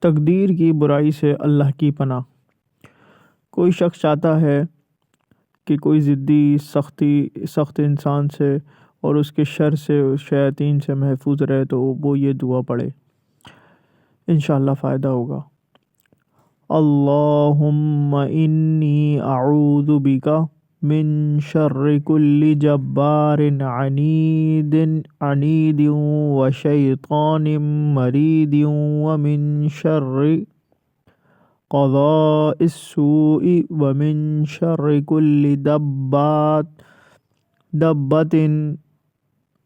تقدیر کی برائی سے اللہ کی پناہ۔ کوئی شخص چاہتا ہے کہ کوئی ضدی سخت انسان سے اور اس کے شر سے، شیاطین سے محفوظ رہے تو وہ یہ دعا پڑھے، انشاءاللہ فائدہ ہوگا۔ اللہم انی اعوذ بک من شر کل جبار عنید و شیطان مرید ومن شر قضاء السوء ومن شر کل دبت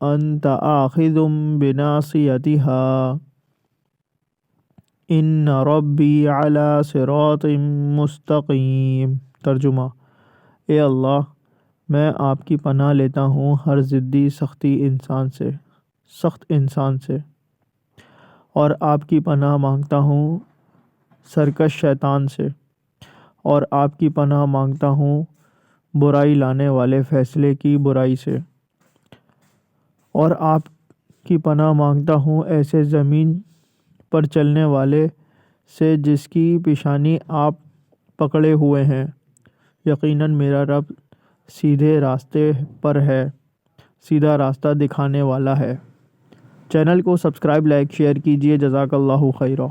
انت آخذ بناصیتها ان ربی علی صراط مستقیم۔ ترجمہ: اے اللہ، میں آپ کی پناہ لیتا ہوں ہر ضدی سخت انسان سے، اور آپ کی پناہ مانگتا ہوں سرکش شیطان سے، اور آپ کی پناہ مانگتا ہوں برائی لانے والے فیصلے کی برائی سے، اور آپ کی پناہ مانگتا ہوں ایسے زمین پر چلنے والے سے جس کی پیشانی آپ پکڑے ہوئے ہیں۔ یقیناً میرا رب سیدھے راستے پر ہے، سیدھا راستہ دکھانے والا ہے۔ چینل کو سبسکرائب، لائک، شیئر کیجیے۔ جزاک اللہ خیرا۔